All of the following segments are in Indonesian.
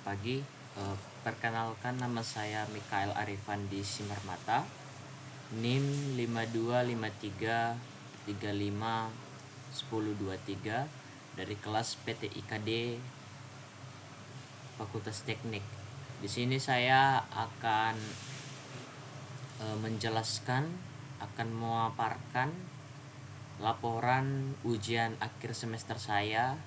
pagi. Perkenalkan, nama saya Mikael Arifandi Simarmata, NIM 5253351023 dari kelas PT IKD Fakultas Teknik. Di sini saya akan akan memaparkan laporan ujian akhir semester saya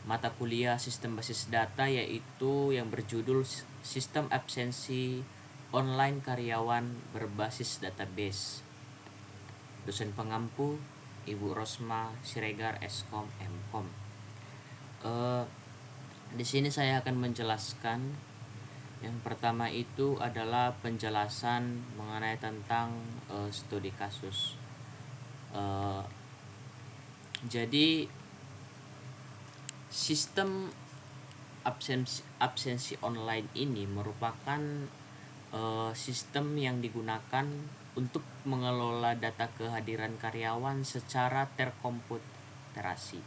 mata kuliah sistem basis data, yaitu yang berjudul Sistem Absensi Online Karyawan Berbasis Database. Dosen pengampu Ibu Rosma Siregar, Eskom Mkom. Di sini saya akan menjelaskan. Yang pertama itu adalah penjelasan mengenai tentang studi kasus. Jadi sistem absensi online ini merupakan sistem yang digunakan untuk mengelola data kehadiran karyawan secara terkomputerasi.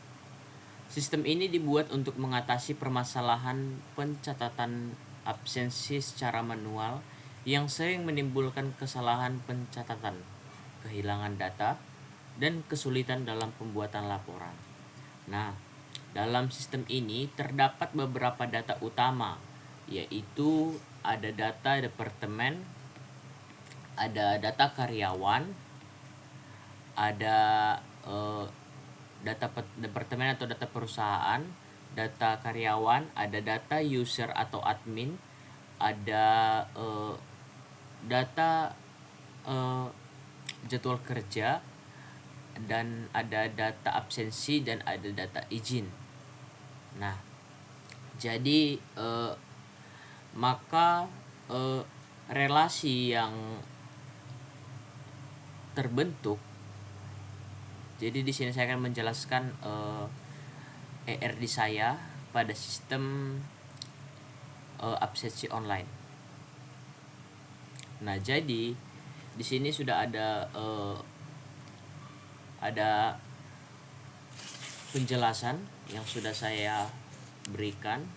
Sistem ini dibuat untuk mengatasi permasalahan pencatatan absensi secara manual yang sering menimbulkan kesalahan pencatatan, kehilangan data, dan kesulitan dalam pembuatan laporan. Nah, dalam sistem ini terdapat beberapa data utama, yaitu ada data departemen, ada data karyawan, ada data departemen atau data perusahaan, data karyawan, ada data user atau admin, ada data jadwal kerja, dan ada data absensi, dan ada data izin. Nah, jadi maka relasi yang terbentuk. Jadi di sini saya akan menjelaskan ERD saya pada sistem absensi online. Nah, jadi di sini sudah ada penjelasan yang sudah saya berikan.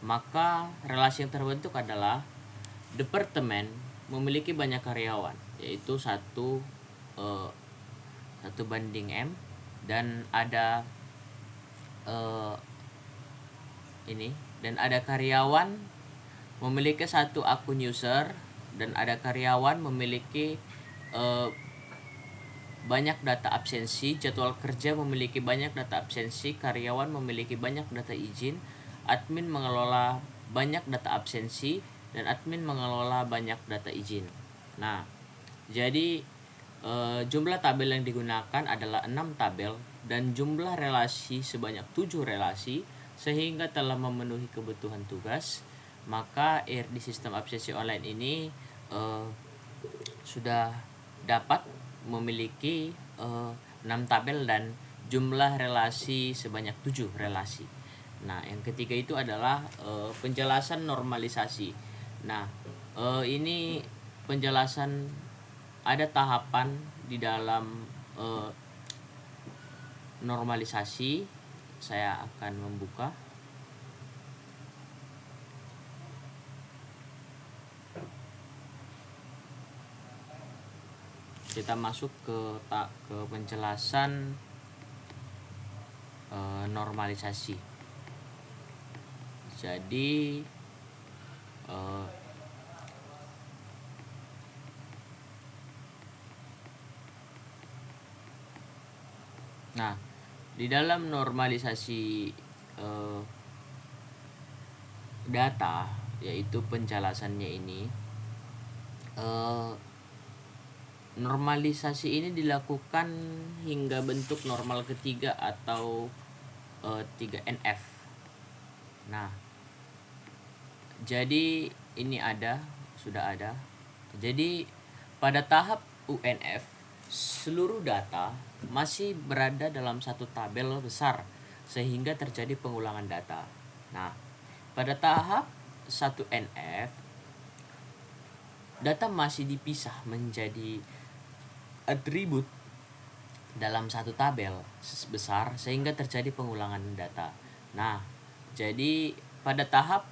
Maka relasi yang terbentuk adalah departemen memiliki banyak karyawan, yaitu 1:M, dan ada dan ada karyawan memiliki 1 akun user, dan ada karyawan memiliki banyak data absensi, jadwal kerja memiliki banyak data absensi, karyawan memiliki banyak data izin, admin mengelola banyak data absensi, dan admin mengelola banyak data izin. Nah, jadi jumlah tabel yang digunakan adalah 6 tabel dan jumlah relasi sebanyak 7 relasi, sehingga telah memenuhi kebutuhan tugas. Maka di sistem absensi online ini sudah dapat memiliki 6 tabel dan jumlah relasi sebanyak 7 relasi. Nah, yang ketiga itu adalah penjelasan normalisasi. Nah, ini penjelasan, ada tahapan di dalam normalisasi. Saya akan membuka. Kita masuk ke penjelasan normalisasi. Jadi nah, di dalam normalisasi data, yaitu penjelasannya ini, normalisasi ini dilakukan hingga bentuk normal ketiga atau 3NF. Nah, jadi ini sudah ada. Jadi pada tahap UNF, seluruh data masih berada dalam satu tabel besar sehingga terjadi pengulangan data. Nah, pada tahap 1NF, data masih dipisah menjadi atribut dalam satu tabel besar sehingga terjadi pengulangan data. Nah, jadi pada tahap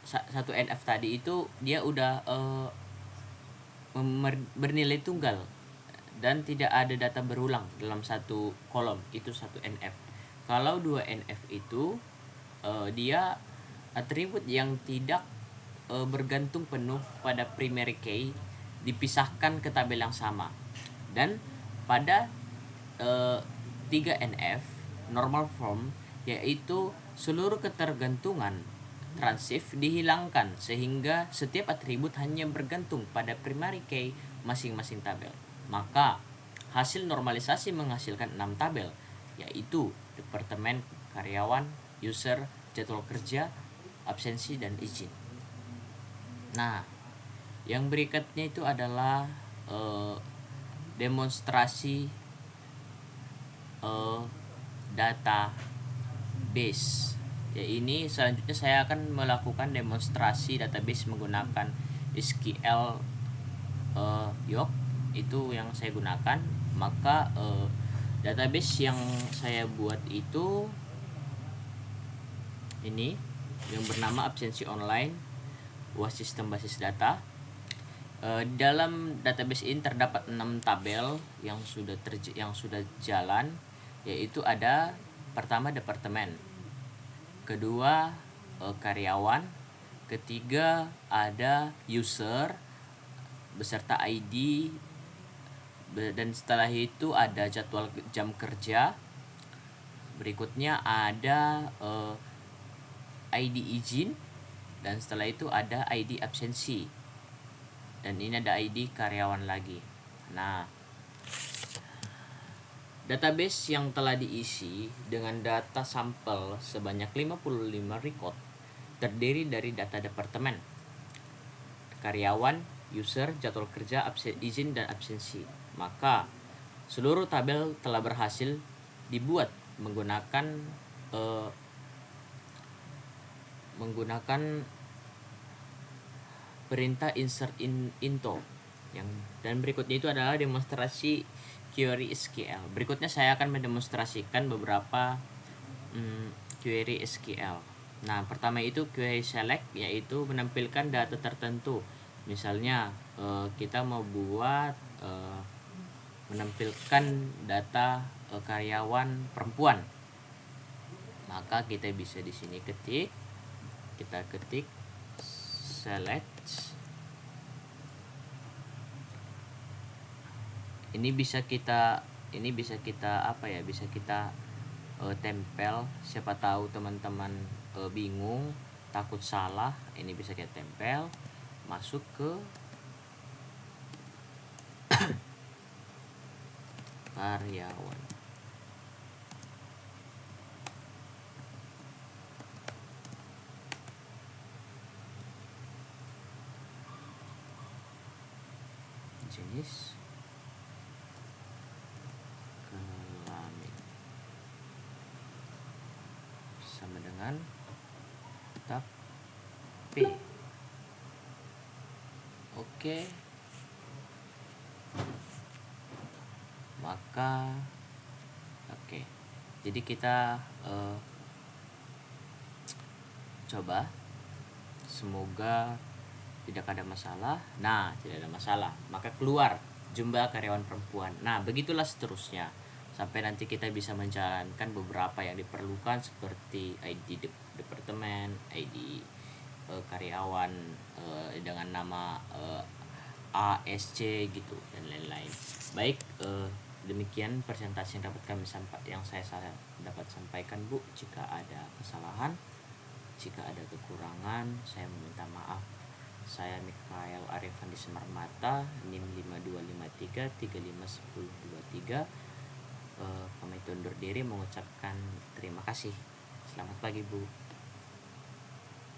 satu NF tadi itu dia udah bernilai tunggal dan tidak ada data berulang dalam satu kolom, itu satu NF. Kalau 2 NF itu dia atribut yang tidak bergantung penuh pada primary key dipisahkan ke tabel yang sama. Dan pada 3 NF normal form, yaitu seluruh ketergantungan transif dihilangkan sehingga setiap atribut hanya bergantung pada primary key masing-masing tabel. Maka hasil normalisasi menghasilkan 6 tabel, yaitu departemen, karyawan, user, jadwal kerja, absensi, dan izin. Nah, yang berikutnya itu adalah demonstrasi database. Ya, ini selanjutnya saya akan melakukan demonstrasi database menggunakan SQL Yoke, itu yang saya gunakan. Maka database yang saya buat itu ini yang bernama absensi online was sistem basis data. Dalam database ini terdapat 6 tabel yang sudah jalan, yaitu ada pertama departemen, kedua karyawan, ketiga ada user beserta ID, dan setelah itu ada jadwal jam kerja, berikutnya ada ID izin, dan setelah itu ada ID absensi, dan ini ada ID karyawan lagi. Nah, database yang telah diisi dengan data sampel sebanyak 55 record terdiri dari data departemen, karyawan, user, jadwal kerja, izin, dan absensi. Maka seluruh tabel telah berhasil dibuat menggunakan perintah insert into dan berikutnya itu adalah demonstrasi query SQL. Berikutnya saya akan mendemonstrasikan beberapa query SQL. Nah, pertama itu query select, yaitu menampilkan data tertentu. Misalnya kita mau buat menampilkan data karyawan perempuan. Maka kita bisa di sini ketik select. Ini bisa kita tempel. Siapa tahu teman-teman bingung, takut salah, ini bisa kita tempel masuk ke karyawan. Jenis kelamin sama dengan tab P. Oke. Maka jadi kita coba, semoga tidak ada masalah. Nah, tidak ada masalah, maka keluar jumlah karyawan perempuan. Nah, begitulah seterusnya sampai nanti kita bisa menjalankan beberapa yang diperlukan seperti ID departemen, ID karyawan dengan nama ASC gitu, dan lain-lain. Baik, demikian presentasi yang saya dapat sampaikan, Bu. Jika ada kesalahan, jika ada kekurangan, saya meminta maaf. Saya Mikael Arifandi Semarmata, NIM 5253351023. Pamit undur diri, mengucapkan terima kasih. Selamat pagi, Bu.